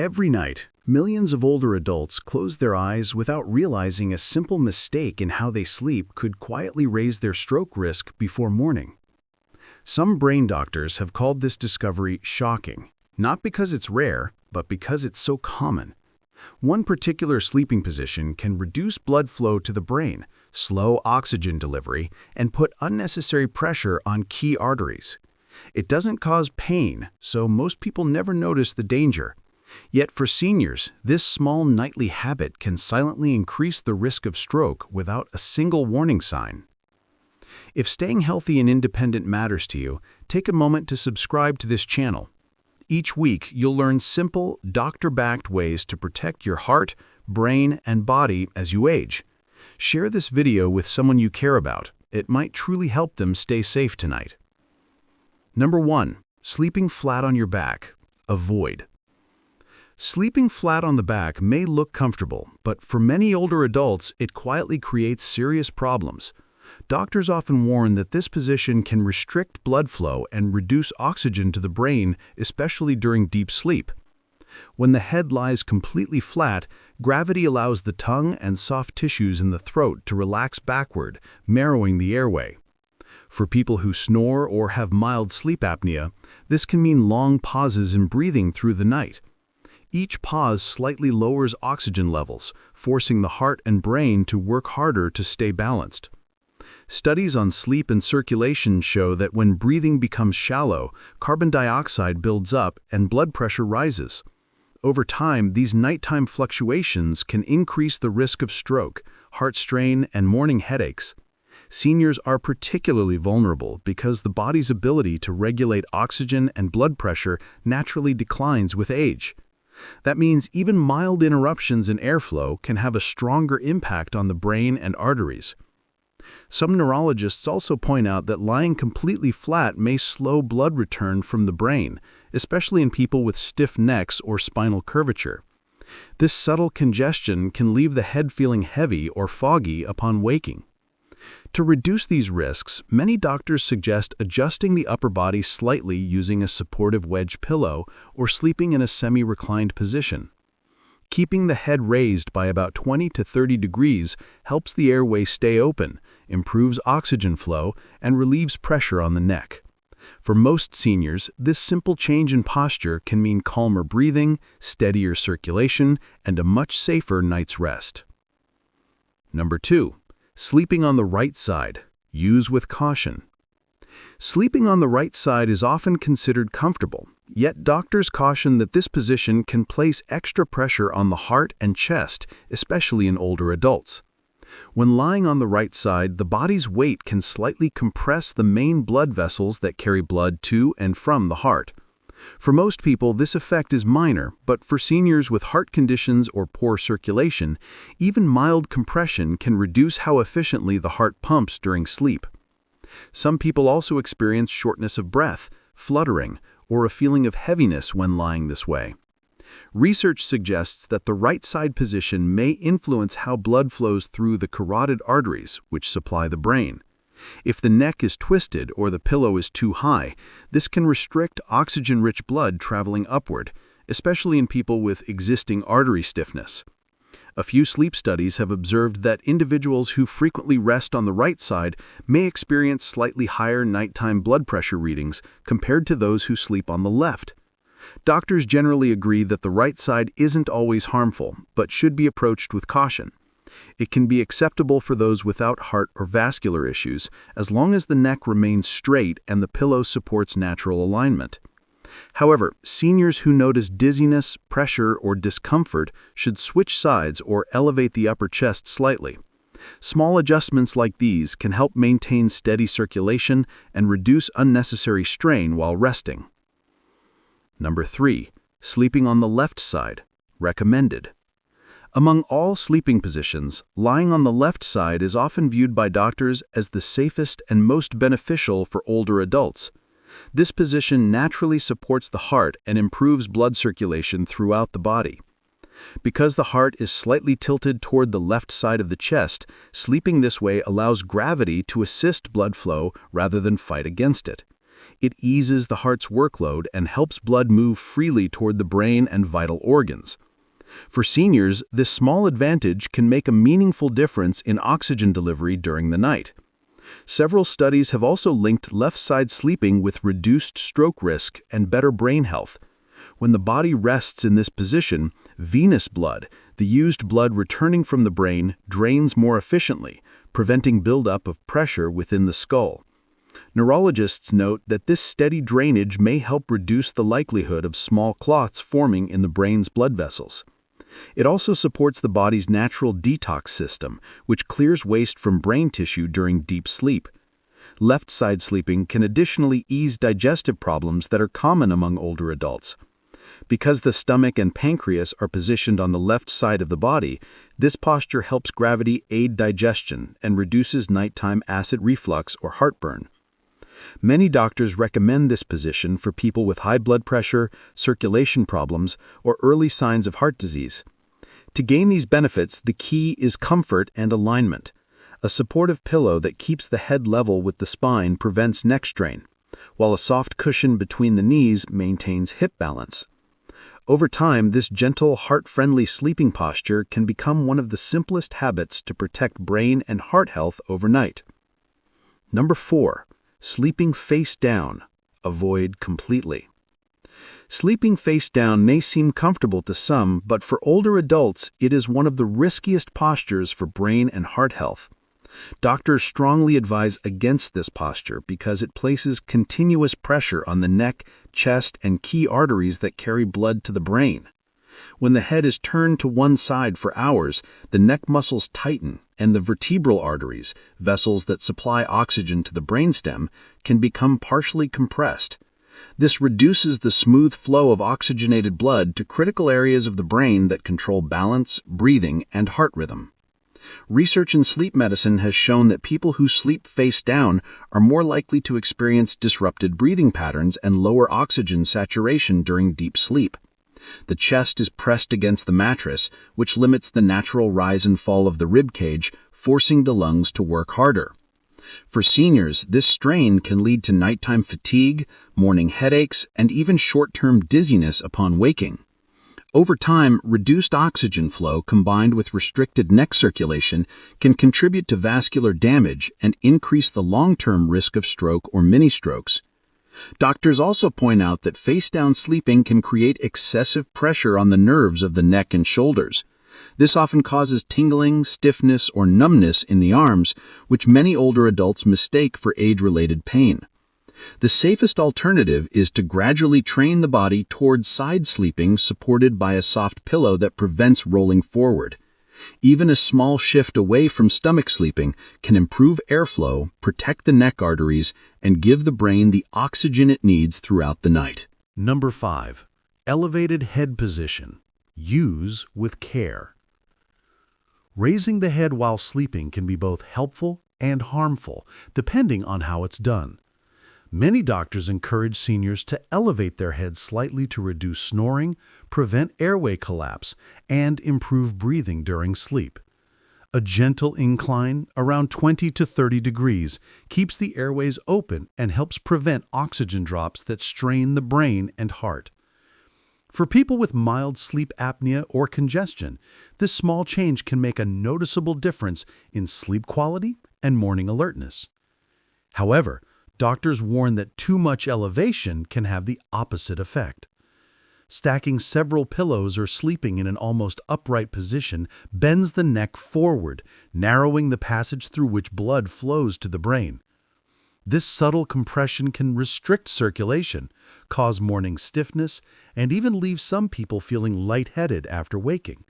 Every night, millions of older adults close their eyes without realizing a simple mistake in how they sleep could quietly raise their stroke risk before morning. Some brain doctors have called this discovery shocking, not because it's rare, but because it's so common. One particular sleeping position can reduce blood flow to the brain, slow oxygen delivery, and put unnecessary pressure on key arteries. It doesn't cause pain, so most people never notice the danger. Yet for seniors, this small nightly habit can silently increase the risk of stroke without a single warning sign. If staying healthy and independent matters to you, take a moment to subscribe to this channel. Each week, you'll learn simple, doctor-backed ways to protect your heart, brain, and body as you age. Share this video with someone you care about. It might truly help them stay safe tonight. Number 1. Sleeping flat on your back. Avoid. Sleeping flat on the back may look comfortable, but for many older adults, it quietly creates serious problems. Doctors often warn that this position can restrict blood flow and reduce oxygen to the brain, especially during deep sleep. When the head lies completely flat, gravity allows the tongue and soft tissues in the throat to relax backward, narrowing the airway. For people who snore or have mild sleep apnea, this can mean long pauses in breathing through the night. Each pause slightly lowers oxygen levels, forcing the heart and brain to work harder to stay balanced. Studies on sleep and circulation show that when breathing becomes shallow, carbon dioxide builds up and blood pressure rises. Over time, these nighttime fluctuations can increase the risk of stroke, heart strain, and morning headaches. Seniors are particularly vulnerable because the body's ability to regulate oxygen and blood pressure naturally declines with age. That means even mild interruptions in airflow can have a stronger impact on the brain and arteries. Some neurologists also point out that lying completely flat may slow blood return from the brain, especially in people with stiff necks or spinal curvature. This subtle congestion can leave the head feeling heavy or foggy upon waking. To reduce these risks, many doctors suggest adjusting the upper body slightly using a supportive wedge pillow or sleeping in a semi-reclined position. Keeping the head raised by about 20 to 30 degrees helps the airway stay open, improves oxygen flow, and relieves pressure on the neck. For most seniors, this simple change in posture can mean calmer breathing, steadier circulation, and a much safer night's rest. Number 2. Sleeping on the right side. Use with caution. Sleeping on the right side is often considered comfortable, yet doctors caution that this position can place extra pressure on the heart and chest, especially in older adults. When lying on the right side, the body's weight can slightly compress the main blood vessels that carry blood to and from the heart. For most people, this effect is minor, but for seniors with heart conditions or poor circulation, even mild compression can reduce how efficiently the heart pumps during sleep. Some people also experience shortness of breath, fluttering, or a feeling of heaviness when lying this way. Research suggests that the right side position may influence how blood flows through the carotid arteries, which supply the brain. If the neck is twisted or the pillow is too high, this can restrict oxygen-rich blood traveling upward, especially in people with existing artery stiffness. A few sleep studies have observed that individuals who frequently rest on the right side may experience slightly higher nighttime blood pressure readings compared to those who sleep on the left. Doctors generally agree that the right side isn't always harmful, but should be approached with caution. It can be acceptable for those without heart or vascular issues, as long as the neck remains straight and the pillow supports natural alignment. However, seniors who notice dizziness, pressure, or discomfort should switch sides or elevate the upper chest slightly. Small adjustments like these can help maintain steady circulation and reduce unnecessary strain while resting. Number 3. Sleeping on the left side. Recommended. Among all sleeping positions, lying on the left side is often viewed by doctors as the safest and most beneficial for older adults. This position naturally supports the heart and improves blood circulation throughout the body. Because the heart is slightly tilted toward the left side of the chest, sleeping this way allows gravity to assist blood flow rather than fight against it. It eases the heart's workload and helps blood move freely toward the brain and vital organs. For seniors, this small advantage can make a meaningful difference in oxygen delivery during the night. Several studies have also linked left-side sleeping with reduced stroke risk and better brain health. When the body rests in this position, venous blood, the used blood returning from the brain, drains more efficiently, preventing buildup of pressure within the skull. Neurologists note that this steady drainage may help reduce the likelihood of small clots forming in the brain's blood vessels. It also supports the body's natural detox system, which clears waste from brain tissue during deep sleep. Left-side sleeping can additionally ease digestive problems that are common among older adults. Because the stomach and pancreas are positioned on the left side of the body, this posture helps gravity aid digestion and reduces nighttime acid reflux or heartburn. Many doctors recommend this position for people with high blood pressure, circulation problems, or early signs of heart disease. To gain these benefits, the key is comfort and alignment. A supportive pillow that keeps the head level with the spine prevents neck strain, while a soft cushion between the knees maintains hip balance. Over time, this gentle, heart-friendly sleeping posture can become one of the simplest habits to protect brain and heart health overnight. Number 4. Sleeping face down. Avoid completely. Sleeping face down may seem comfortable to some, but for older adults, it is one of the riskiest postures for brain and heart health. Doctors strongly advise against this posture because it places continuous pressure on the neck, chest, and key arteries that carry blood to the brain. When the head is turned to one side for hours, the neck muscles tighten, and the vertebral arteries, vessels that supply oxygen to the brainstem, can become partially compressed. This reduces the smooth flow of oxygenated blood to critical areas of the brain that control balance, breathing, and heart rhythm. Research in sleep medicine has shown that people who sleep face down are more likely to experience disrupted breathing patterns and lower oxygen saturation during deep sleep. The chest is pressed against the mattress, which limits the natural rise and fall of the rib cage, forcing the lungs to work harder. For seniors, this strain can lead to nighttime fatigue, morning headaches, and even short-term dizziness upon waking. Over time, reduced oxygen flow combined with restricted neck circulation can contribute to vascular damage and increase the long-term risk of stroke or mini-strokes. Doctors also point out that face-down sleeping can create excessive pressure on the nerves of the neck and shoulders. This often causes tingling, stiffness, or numbness in the arms, which many older adults mistake for age-related pain. The safest alternative is to gradually train the body towards side sleeping supported by a soft pillow that prevents rolling forward. Even a small shift away from stomach sleeping can improve airflow, protect the neck arteries, and give the brain the oxygen it needs throughout the night. Number 5. Elevated head position. Use with care. Raising the head while sleeping can be both helpful and harmful, depending on how it's done. Many doctors encourage seniors to elevate their heads slightly to reduce snoring, prevent airway collapse, and improve breathing during sleep. A gentle incline, around 20 to 30 degrees, keeps the airways open and helps prevent oxygen drops that strain the brain and heart. For people with mild sleep apnea or congestion, this small change can make a noticeable difference in sleep quality and morning alertness. However, doctors warn that too much elevation can have the opposite effect. Stacking several pillows or sleeping in an almost upright position bends the neck forward, narrowing the passage through which blood flows to the brain. This subtle compression can restrict circulation, cause morning stiffness, and even leave some people feeling lightheaded after waking.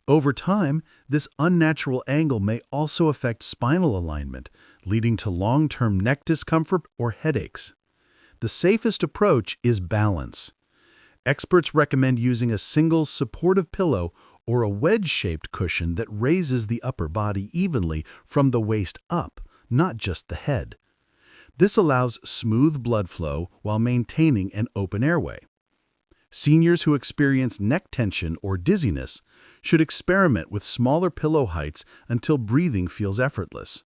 Over time, this unnatural angle may also affect spinal alignment, leading to long-term neck discomfort or headaches. The safest approach is balance. Experts recommend using a single supportive pillow or a wedge-shaped cushion that raises the upper body evenly from the waist up, not just the head. This allows smooth blood flow while maintaining an open airway. Seniors who experience neck tension or dizziness should experiment with smaller pillow heights until breathing feels effortless.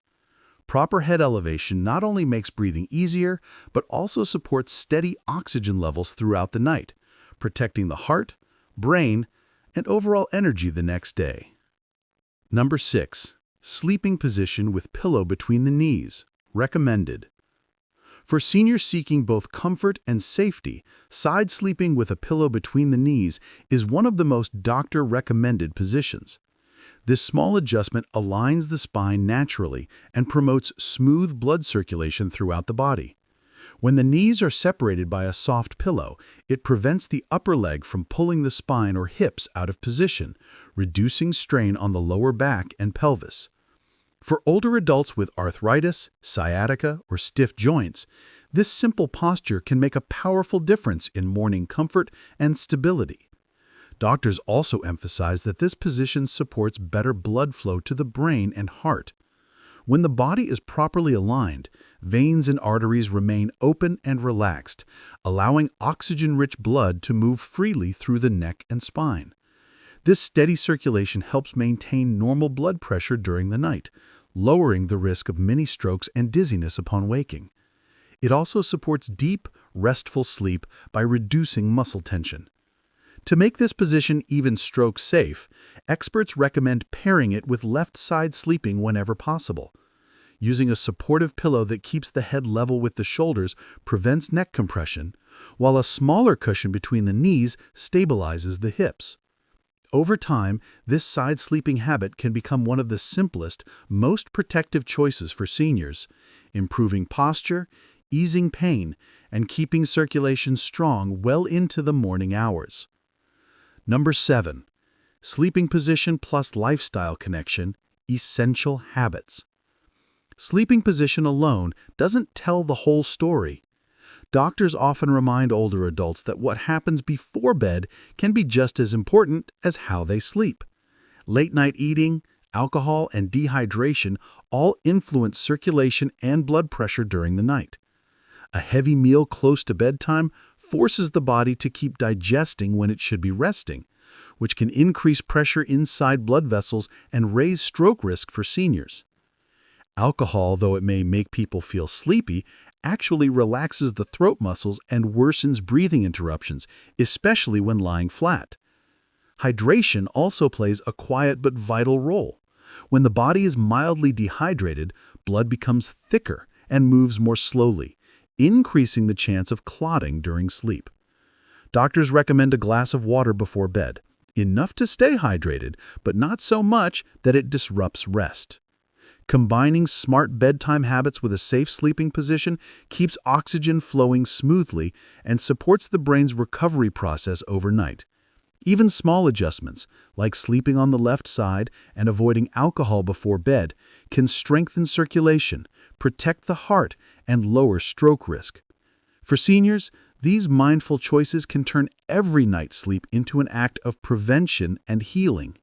Proper head elevation not only makes breathing easier, but also supports steady oxygen levels throughout the night, protecting the heart, brain, and overall energy the next day. Number 6. Sleeping position with pillow between the knees. Recommended. For seniors seeking both comfort and safety, side sleeping with a pillow between the knees is one of the most doctor-recommended positions. This small adjustment aligns the spine naturally and promotes smooth blood circulation throughout the body. When the knees are separated by a soft pillow, it prevents the upper leg from pulling the spine or hips out of position, reducing strain on the lower back and pelvis. For older adults with arthritis, sciatica, or stiff joints, this simple posture can make a powerful difference in morning comfort and stability. Doctors also emphasize that this position supports better blood flow to the brain and heart. When the body is properly aligned, veins and arteries remain open and relaxed, allowing oxygen-rich blood to move freely through the neck and spine. This steady circulation helps maintain normal blood pressure during the night, lowering the risk of mini strokes and dizziness upon waking. It also supports deep, restful sleep by reducing muscle tension. To make this position even stroke-safe, experts recommend pairing it with left-side sleeping whenever possible. Using a supportive pillow that keeps the head level with the shoulders prevents neck compression, while a smaller cushion between the knees stabilizes the hips. Over time, this side sleeping habit can become one of the simplest, most protective choices for seniors, improving posture, easing pain, and keeping circulation strong well into the morning hours. Number 7. Sleeping position plus lifestyle connection, essential habits. Sleeping position alone doesn't tell the whole story. Doctors often remind older adults that what happens before bed can be just as important as how they sleep. Late-night eating, alcohol, and dehydration all influence circulation and blood pressure during the night. A heavy meal close to bedtime forces the body to keep digesting when it should be resting, which can increase pressure inside blood vessels and raise stroke risk for seniors. Alcohol, though it may make people feel sleepy, actually relaxes the throat muscles and worsens breathing interruptions, especially when lying flat. Hydration also plays a quiet but vital role. When the body is mildly dehydrated, blood becomes thicker and moves more slowly, increasing the chance of clotting during sleep. Doctors recommend a glass of water before bed, enough to stay hydrated, but not so much that it disrupts rest. Combining smart bedtime habits with a safe sleeping position keeps oxygen flowing smoothly and supports the brain's recovery process overnight. Even small adjustments, like sleeping on the left side and avoiding alcohol before bed, can strengthen circulation, protect the heart, and lower stroke risk. For seniors, these mindful choices can turn every night's sleep into an act of prevention and healing.